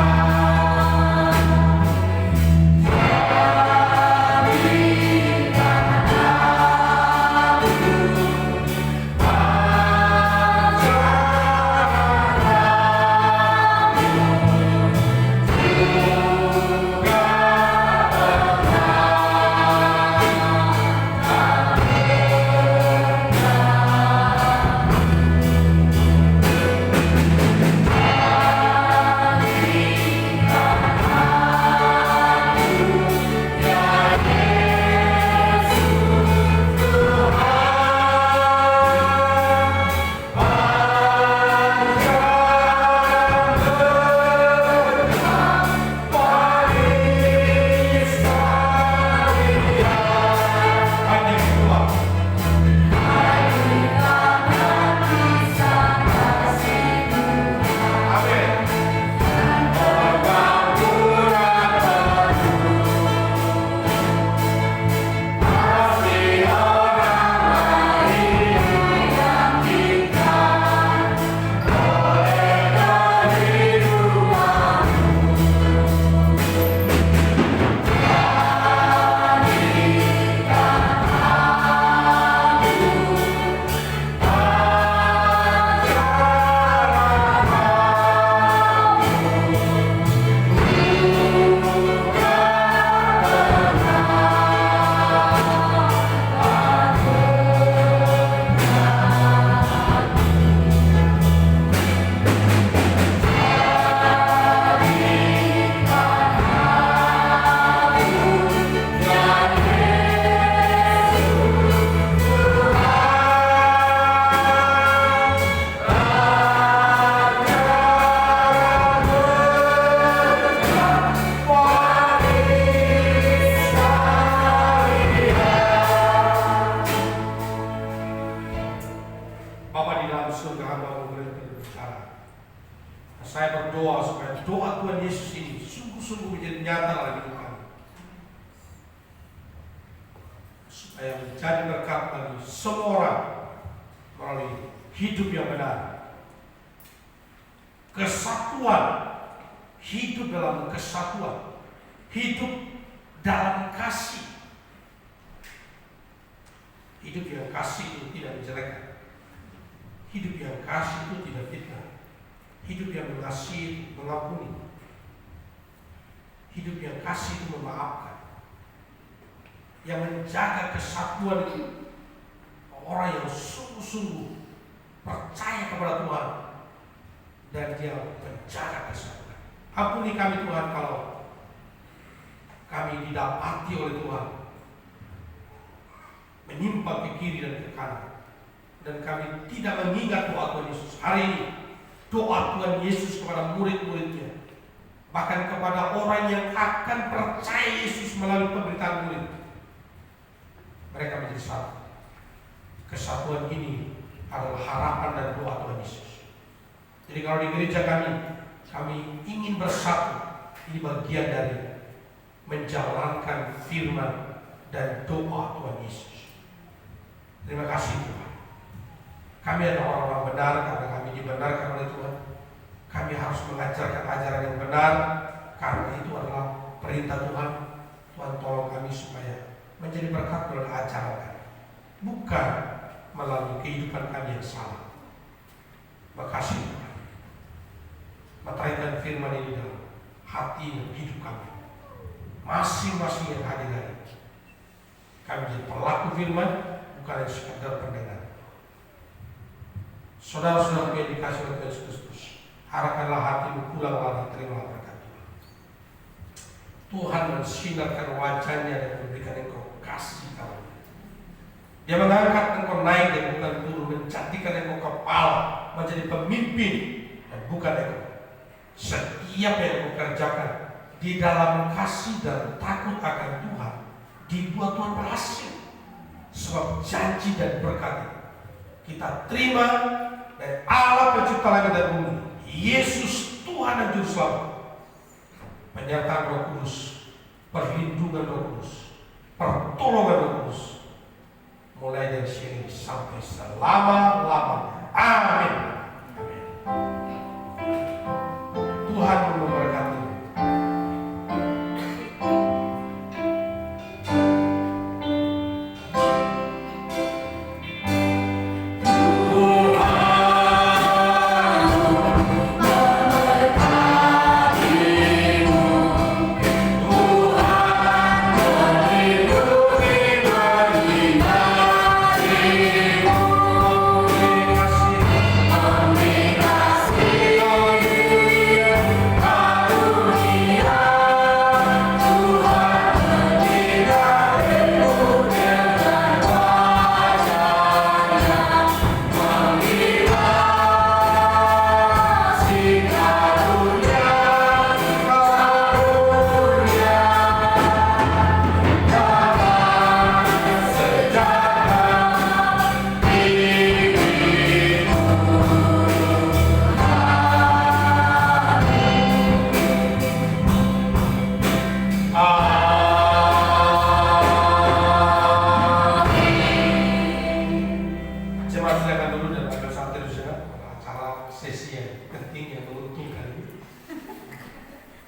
Supaya menjadi berkat bagi semua orang melalui hidup yang benar, kesatuan, hidup dalam kesatuan, hidup dalam kasih. Hidup yang kasih itu tidak menjelekkan. Hidup yang kasih itu tidak fitnah. Hidup yang mengasihi, mengampuni. Hidup yang kasih itu memaafkan. Yang menjaga kesatuan itu orang yang sungguh-sungguh percaya kepada Tuhan dan dia menjaga kesatuan. Ampuni kami Tuhan kalau kami didapati oleh Tuhan menyimpang ke kiri dan ke kanan, dan kami tidak mengingat doa Tuhan Yesus. Hari ini doa Tuhan Yesus kepada murid-muridnya, bahkan kepada orang yang akan percaya Yesus melalui pemberitaan murid, mereka menjadi satu. Kesatuan ini adalah harapan dan doa Tuhan Yesus. Jadi kalau di gereja kami ingin bersatu. Ini bagian dari menjalankan firman dan doa Tuhan Yesus. Terima kasih Tuhan. Kami adalah orang-orang benar karena kami dibenarkan oleh Tuhan. Kami harus mengajarkan ajaran yang benar karena itu adalah perintah Tuhan. Tuhan tolong kami supaya menjadi berkat melalui ajaran kami, bukan melalui kehidupan kami yang salah. Makasih Tuhan. Matahari firman ini dalam hati dan hidup kami. Masing-masing yang hadir hari ini, kami jadi pelaku firman, bukan yang sekedar pendengar. Saudara-saudara yang dikasih oleh Yesus Kristus, arahkanlah hatimu pulang lagi, terimalah berkat Tuhan. Tuhan mensinarkan wajahnya dan memberikan engkau kasih karunia. Dia mengangkat engkau naik dan bukan turun, menjadikan engkau kepala, menjadi pemimpin dan bukan engkau. Setiap yang engkau kerjakan di dalam kasih dan takut akan Tuhan, dibuat Tuhan berhasil. Sebab janji dan berkat kita terima dari Allah pencipta langit dan bumi, Yesus Tuhan dan Juru Selamat, penyertaan Roh Kudus, perlindungan Roh Kudus, pertolongan Roh Kudus, mulai dari sini sampai selama-lamanya. Amin. Tuhan memberkati.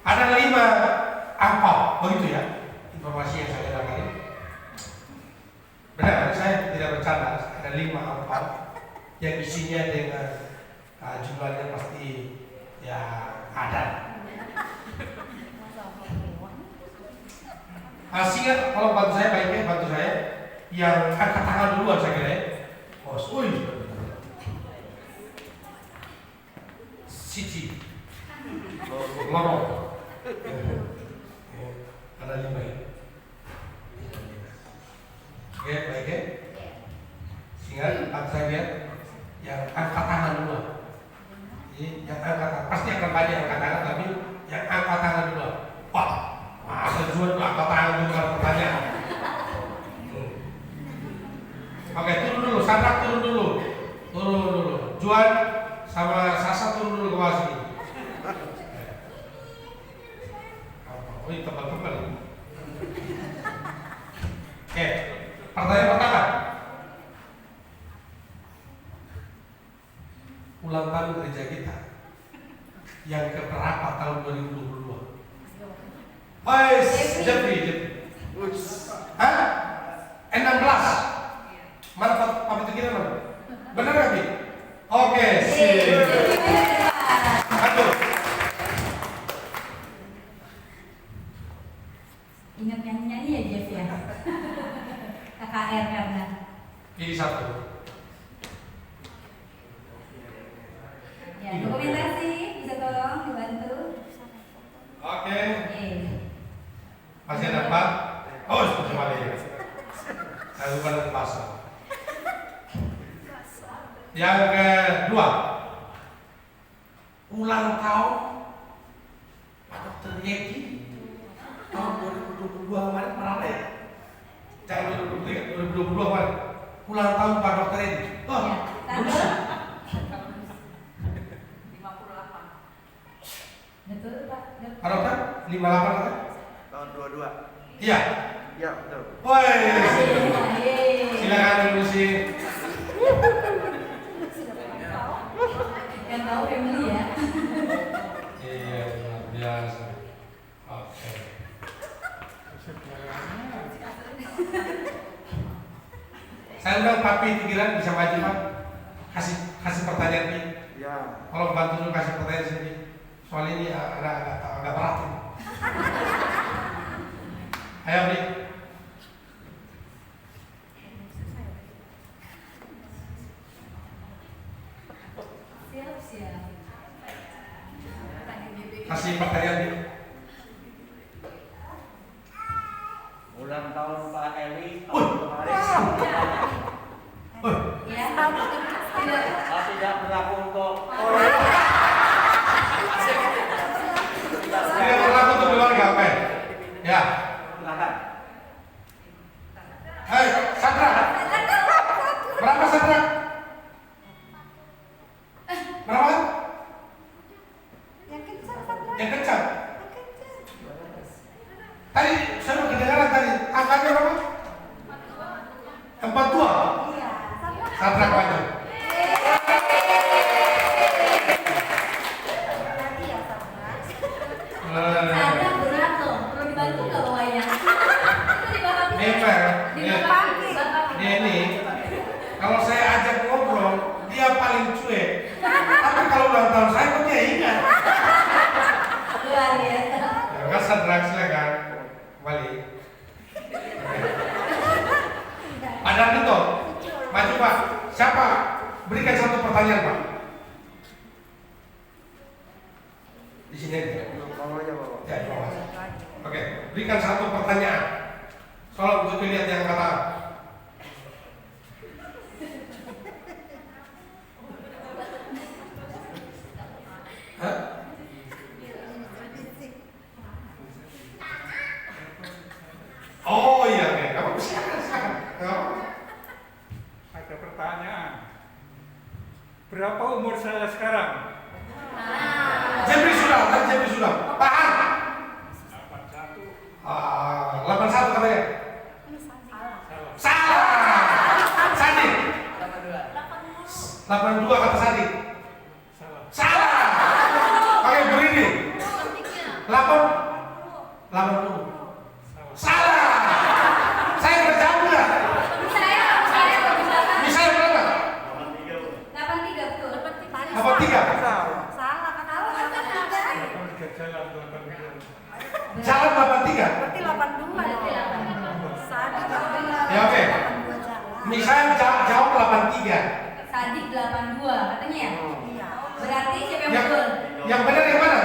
Ada 5 angpau, begitu ya informasi yang saya dapatkan. Benar, saya tidak bercanda. Ada 5 angpau yang isinya dengan jumlahnya pasti ya ada. Sehingga kalau bantu saya baiknya bantu saya yang angkat tangan duluan saya kira. Oh, Siti, lorong. Ada 5 ya. Oke, baik ya. Sehingga saya lihat yang angkat tangan duluan. Jadi yang angkat tangan pasti akan banyak yang angkat tangan, tapi yang angkat tangan duluan. Wah, masa Juan angkat tangan dulu pertanyaan. Oke, turun dulu, Sandra turun dulu. Juan sama Sasa turun dulu ke bawah sini. Oh, ini tebal-tebal. Oke, pertanyaan pertama. Ulang tahun gereja kita yang keberapa tahun 2022? Jeffrey. Hah? 16. Mana Pak itu kira mana? Benar nggak Bi? Oke, sip. Aduh. Ingat nyanyi-nyanyi ya Jeff ya. KKR karena. Pilih satu. Ya, dokumentasi bisa tolong dibantu. Oke. Masih Masih ada 4. Oh, cuma dia. Saya lupa dengan pasal. Yang kedua, ulang tahun Pak Dr. Yeti tahun 2022 kemarin berapa ya? Jangan 2022 kemarin. Ulang tahun Pak Dr. Yeti. Oh, Ya, lulus. 58. Betul Pak. Pak Dokter, 58 kan? Tahun 22. Iya. Ya, betul. Woi, Yeay. silakan lulusin. Yang tahu family ya. Iya, luar biasa. Oke. Saya undang Papi Tigiran bisa maju Pak. Kasih pertanyaan Pi. Ya. Kalau bantu dulu kasih pertanyaan sini. Soal ini agak berat ini. Ayo Pi. Siap. Kasih pertanyaan Pi. Ulang tahun Pak Eli Wih. kemarin. Ya. Tidak berlaku untuk Tidak berlaku untuk keluarga, oke? Ya. silakan. Hei, Sandra. Berapa Sandra? Berapa? Yang kencang. Tadi saya kedengaran tadi. Angkanya berapa? 42. Sandra maju. Ada berat loh. Perlu dibantu nggak bawahnya? Itu di bawah. Ini fair. Di bawah. Dia ini kalau saya ajak ngobrol dia paling cuek. Tapi kalau ulang tahun saya kok dia ingat. Luar biasa. Ya kan Sandra silakan kembali. Ada Dito, maju Pak. Siapa? Berikan satu pertanyaan Pak. Di sini aja. Bawa aja, bawa. Ya, di bawah. Oke, berikan satu pertanyaan. Soal untuk lihat yang kata. Hah? Oh iya, oke. Kamu silakan. Nggak apa-apa. Ada pertanyaan. Berapa umur saya sekarang? Jepri sudah, kan Jepri sudah. Tahan. 81. 81 katanya. Salah. Salah. Sandi. 82 kata Sandi. Salah. Salah. Pakai berdiri. 80. Salah. Salah. Saya berjauh nggak? Saya berbicara. Misalnya berapa? 83 betul. 83. Salah kata Allah. 83 jalan 82. Jalan 83. Berarti 82. Ya oke. Misalnya jawab 83. Sadik 82 katanya ya? Berarti siapa yang Yang betul? yang benar yang mana?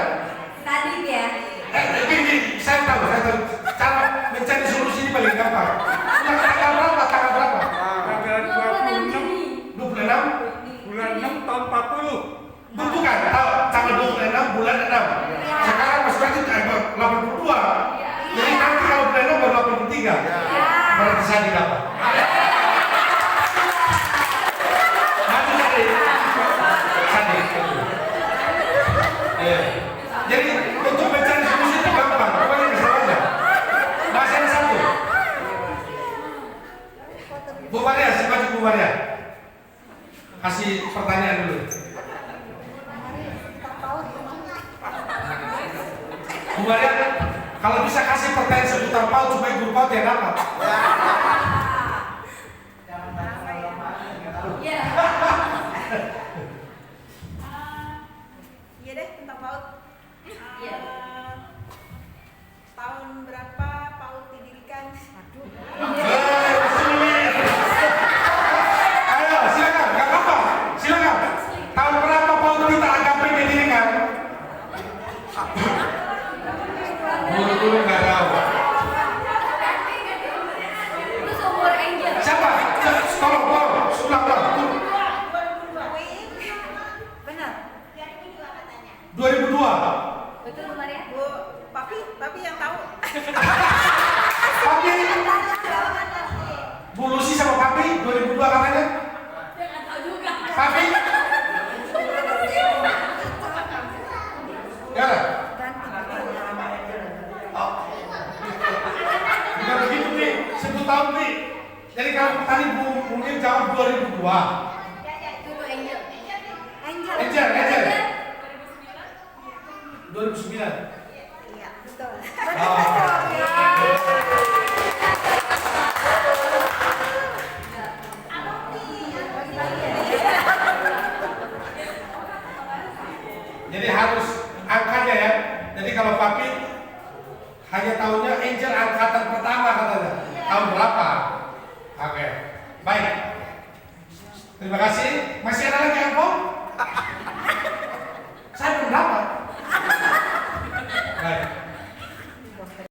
Sadik ya? Ini saya tahu. Cara mencari solusi ini paling gampang. Yang tanggal berapa? Tanggal berapa? Tanggal 26 26 Juni. 26. bulan 6 tahun 40. Bukan, tahu tanggal 26 bulan 6. Sekarang Mas berarti 82. Jadi nanti kalau bulan 6 baru 83. Berarti saya dapat. Maju tadi. Tadi. Iya. Jadi untuk mencari solusi itu gampang. Pokoknya bisa aja. Masih ada satu. Bu Maria, si maju Bu Maria. Kasih pertanyaan dulu. Bu Maria, kalau bisa kasih pertanyaan seputar PAUD supaya guru PAUD yang dapat. Iya. Guru-guru nggak tahu. Itu seumur Angel. Siapa? Tolong, ulang. Benar. 2002. Betul Bu Maria? Bu, papi yang tahu. Papi, Bu Lucy sama Papi 2002 katanya. Dia nggak tahu juga. Papi. Ya. Oh. Bukan begitu nih, sebut tahun nih. Jadi kalau tadi Bu mungkin jawab 2002. Itu tuh Angel. Angel. 2009. Iya, betul. Jadi harus angkanya ya. Jadi kalau Papi hanya tahunya Angel angkatan pertama katanya. Tahun berapa? Oke. Baik. Terima kasih. Masih ada lagi angkot?